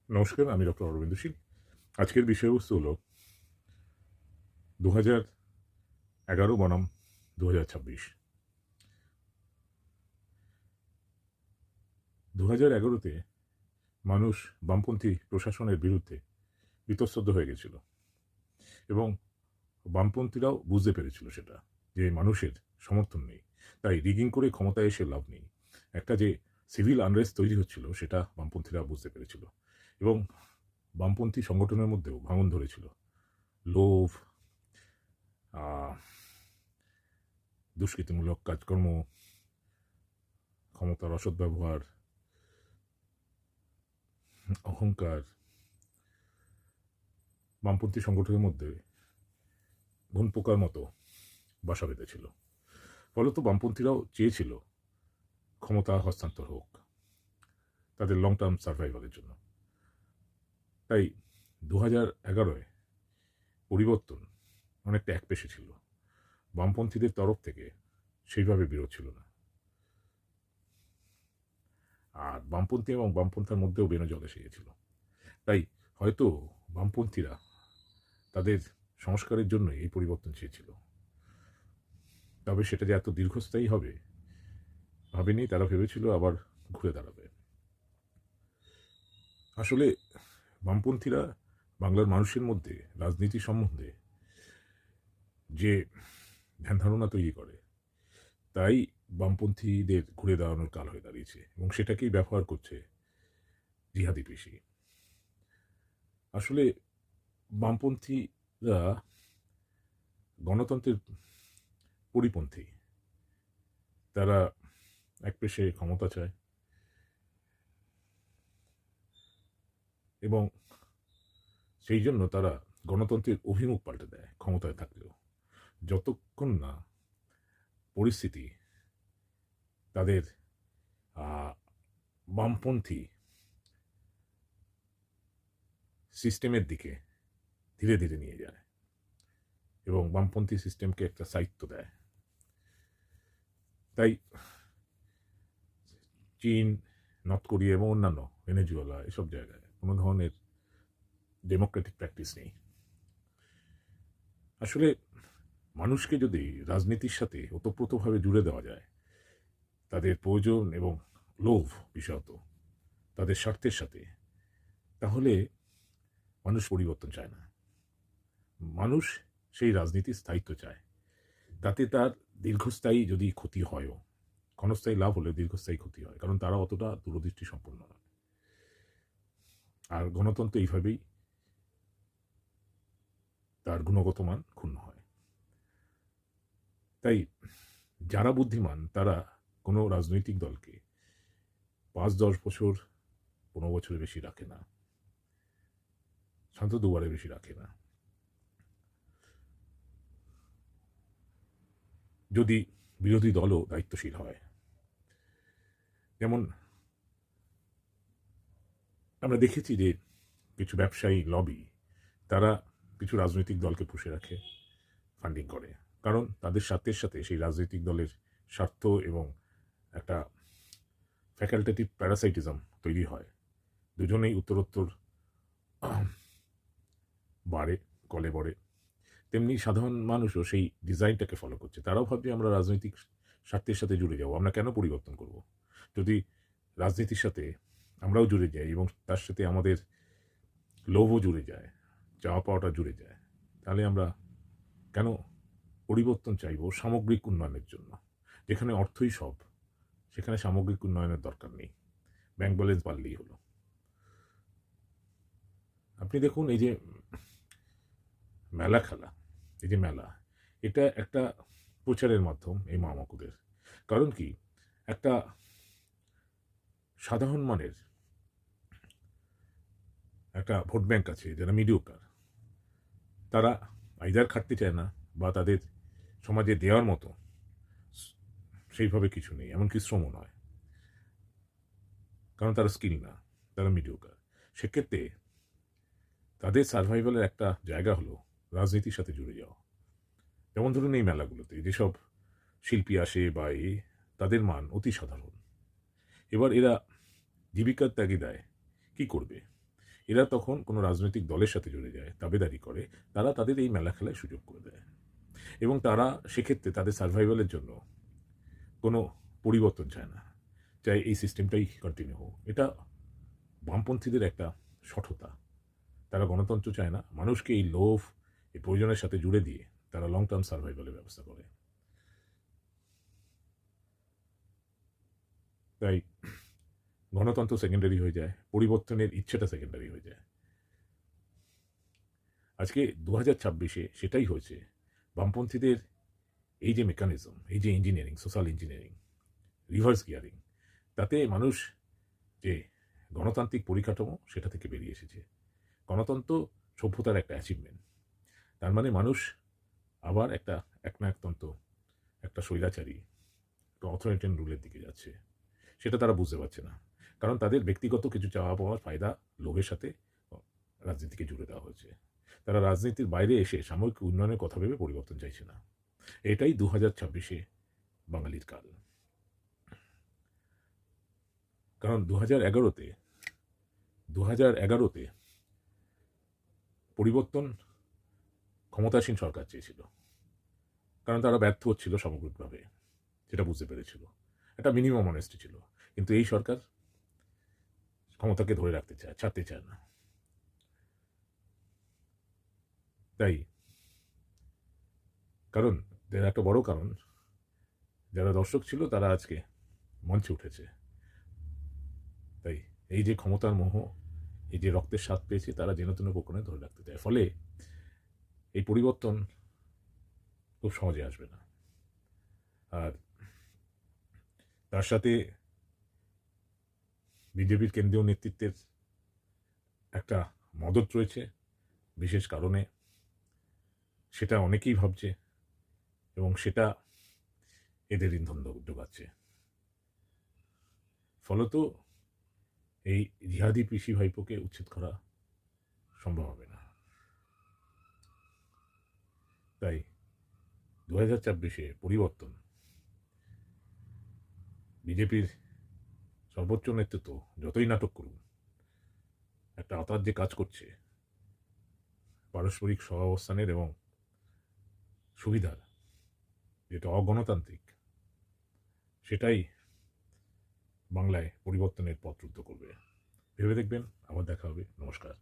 নমস্কার, আমি ডক্টর অরবিন্দ শীল। আজকের বিষয়বস্তু হলো ২০১১ বনাম ২০২৬। ২০১১-তে মানুষ বামপন্থী প্রশাসনের বিরুদ্ধে বীতশ্রদ্ধ হয়ে গেছিল এবং বামপন্থীরাও বুঝতে পেরেছিল সেটা, যে মানুষের সমর্থন নেই। তাই রিগিং করে ক্ষমতায় এসে লাভ নেই। একটা যে সিভিল আনরেস্ট তৈরি হচ্ছিল সেটা বামপন্থীরা বুঝতে পেরেছিল এবং বামপন্থী সংগঠনের মধ্যেও ভাঙন ধরেছিল। লোভ, আ দুষ্কৃতিমূলক কাজকর্ম, ক্ষমতার অসৎ ব্যবহার, অহংকার, বামপন্থী সংগঠনের মধ্যে ঘুন পোকার মতো বাসা বেঁধেছিল। ফলত বামপন্থীরাও চেয়েছিল ক্ষমতা হস্তান্তর হোক তাদের লং টার্ম সার্ভাইভালের জন্য। তাই ২০১১-য় পরিবর্তন অনেকটা একপেশে ছিল। বামপন্থীদের তরফ থেকে সেইভাবে বিরোধ ছিল না। আর বামপন্থী এবং বামপন্থার মধ্যেও বেনজল এসে গেছিল। তাই হয়তো বামপন্থীরা তাদের সংস্কারের জন্য এই পরিবর্তন চেয়েছিল। তবে সেটা যে এত দীর্ঘস্থায়ী হবে ভাবেনি। তারা ভেবেছিল আবার ঘুরে দাঁড়াবে। আসলে বামপন্থীরা বাংলার মানুষের মধ্যে রাজনীতি সম্বন্ধে যে ধ্যান ধারণা তৈরি করে, তাই বামপন্থীদের ঘুরে দাঁড়ানোর কাল হয়ে দাঁড়িয়েছে এবং সেটাকেই ব্যবহার করছে জিহাদি পেশি। আসলে বামপন্থীরা গণতন্ত্রের পরিপন্থী। তারা একপেশে ক্ষমতা চায় এবং সেই জন্য তারা গণতন্ত্রের অভিমুখ পাল্টে দেয় ক্ষমতায় থাকলেও, যতক্ষণ না পরিস্থিতি তাদের বামপন্থী সিস্টেমের দিকে ধীরে ধীরে নিয়ে যায় এবং বামপন্থী সিস্টেমকে একটা স্থায়িত্ব দেয়। তাই চীন, নর্থ কোরিয়া এবং অন্যান্য ভেনেজুয়েলা এসব জায়গায় কোনো ধরনের ডেমোক্রেটিক প্র্যাকটিস নেই। আসলে মানুষকে যদি রাজনীতির সাথে ওতপ্রোতভাবে জুড়ে দেওয়া যায়, তাদের প্রয়োজন এবং লোভ বিশেষত তাদের স্বার্থের সাথে, তাহলে মানুষ পরিবর্তন চায় না। মানুষ সেই রাজনীতির স্থায়িত্ব চায়। তাতে তার দীর্ঘস্থায়ী যদি ক্ষতি হয়ও, ক্ষণস্থায়ী লাভ হলে দীর্ঘস্থায়ী ক্ষতি হয়, কারণ তারা অতটা দূরদৃষ্টি সম্পন্ন নয়। আর গণতন্ত্র এইভাবেই তার গুণগত মান ক্ষুণ্ণ হয়। তাই যারা বুদ্ধিমান তারা কোনো রাজনৈতিক দলকে ৫-১০ বছর, ১৫ বছরের বেশি রাখে না, সাধারণত দুবারের বেশি রাখে না। যদি বিরোধী দলও দায়িত্বশীল হয়। যেমন আমরা দেখেছি যে কিছু ব্যবসায়ী লবি তারা কিছু রাজনৈতিক দলকে পুষে রাখে, ফান্ডিং করে, কারণ তাদের স্বার্থের সাথে সেই রাজনৈতিক দলের স্বার্থ এবং একটা ফ্যাকাল্টেটিভ প্যারাসাইটিজম তৈরি হয়। দুজনেই উত্তরোত্তর বাড়ে, কলে বড়ে। তেমনি সাধারণ মানুষও সেই ডিজাইনটাকে ফলো করছে। তারাও ভাবছে আমরা রাজনৈতিক স্বার্থের সাথে জুড়ে যাব, আমরা কেন পরিবর্তন করব? যদি রাজনীতির সাথে আমরাও জুড়ে যাই এবং তার সাথে আমাদের লোভও জুড়ে যায়, চাওয়া পাওয়াটা জুড়ে যায়, তাহলে আমরা কেন পরিবর্তন চাইব সামগ্রিক উন্নয়নের জন্য? যেখানে অর্থই সব, সেখানে সামগ্রিক উন্নয়নের দরকার নেই। ব্যাংক ব্যালেন্স বাড়লেই হলো। আপনি দেখুন এই যে মেলা খেলা, এই যে মেলা, এটা একটা প্রচারের মাধ্যম এই মামাকুদের। কারণ কি, একটা সাধারণ মানের একটা ভোট ব্যাংক আছে যারা মিডিওকার, তারা আইদার খাটতে চায় না বা তাদের সমাজে দেওয়ার মতো সেইভাবে কিছু নেই, এমনকি শ্রমও নয়, কারণ তারা স্কিল না, তারা মিডিওকার। সেক্ষেত্রে তাদের সার্ভাইভালের একটা জায়গা হলো রাজনীতির সাথে জুড়ে যাওয়া। যেমন ধরুন এই মেলাগুলোতে যেসব শিল্পী আসে বা তাদের মান অতি সাধারণ। এবার এরা জীবিকার তাগিদায় কি করবে? এরা তখন কোনো রাজনৈতিক দলের সাথে জুড়ে যায়, দাবেদারি করে, তারা তাদের এই মেলা খেলায় সুযোগ করে দেয় এবং তারা সেক্ষেত্রে তাদের সার্ভাইভালের জন্য কোনো পরিবর্তন চায় না, চাই এই সিস্টেমটাই কন্টিনিউ হোক। এটা বামপন্থীদের একটা সঠতা। তারা গণতন্ত্র চায় না, মানুষকে এই লোভ, এই প্রয়োজনের সাথে জুড়ে দিয়ে তারা লং টার্ম সার্ভাইভালের ব্যবস্থা করে। তাই গণতন্ত্র সেকেন্ডারি হয়ে যায়, পরিবর্তনের ইচ্ছেটা সেকেন্ডারি হয়ে যায়। আজকে 2026-এ সেটাই হয়েছে। বামপন্থীদের এই যে মেকানিজম, এই যে engineering, social engineering, reverse gearing, তাতে মানুষ যে গণতান্ত্রিক পরিকাঠামো সেটা থেকে বেরিয়ে এসেছে। গণতন্ত্র সভ্যতার একটা অ্যাচিভমেন্ট। তার মানে মানুষ আবার একটা একনায়কতন্ত্র, একটা স্বৈরাচারী, একটা অথরিটেরিয়ান রুলের দিকে যাচ্ছে। সেটা তারা বুঝতে পারছে না, কারণ তাদের ব্যক্তিগত কিছু চাওয়া পাওয়ার ফায়দা, লোভের সাথে রাজনীতিকে জুড়ে দেওয়া হয়েছে। তারা রাজনীতির বাইরে এসে সাময়িক উন্নয়নের কথা ভেবে পরিবর্তন চাইছে না। এটাই 2026-এ বাঙালির কাল। কারণ 2011-তে পরিবর্তন ক্ষমতাসীন সরকার চেয়েছিল, কারণ তারা ব্যর্থ হচ্ছিল সামগ্রিকভাবে, সেটা বুঝতে পেরেছিল। একটা মিনিমাম অনেস্টি ছিল, কিন্তু এই সরকার ক্ষমতাকে ধরে রাখতে চায়, ছাড়তে চায় না। তাই কারণ একটা বড় কারণ, যারা দর্শক ছিল তারা আজকে মঞ্চে উঠেছে। তাই এই যে ক্ষমতার মোহ, এই যে রক্তের স্বাদ পেয়েছে, তারা যেন তেন কোকনে ধরে রাখতে চায়। ফলে এই পরিবর্তন খুব সহজে আসবে না। আর তার সাথে বিজেপির কেন্দ্রীয় নেতৃত্বের একটা মদত রয়েছে বিশেষ কারণে, সেটা অনেকেই ভাবছে এবং সেটা এদের ইন্ধন যোগাচ্ছে। ফলত এই জিহাদি পিসি ভাইপোকে উচ্ছেদ করা সম্ভব হবে না। তাই 2026-এ পরিবর্তন, বিজেপির সর্বোচ্চ নেতৃত্ব যতই নাটক করুন, একটা আতাত যে কাজ করছে পারস্পরিক সহাবস্থানের এবং সুবিধার, যেটা অগণতান্ত্রিক, সেটাই বাংলায় পরিবর্তনের পথ রুদ্ধ করবে। ভেবে দেখবেন। আবার দেখা হবে। নমস্কার।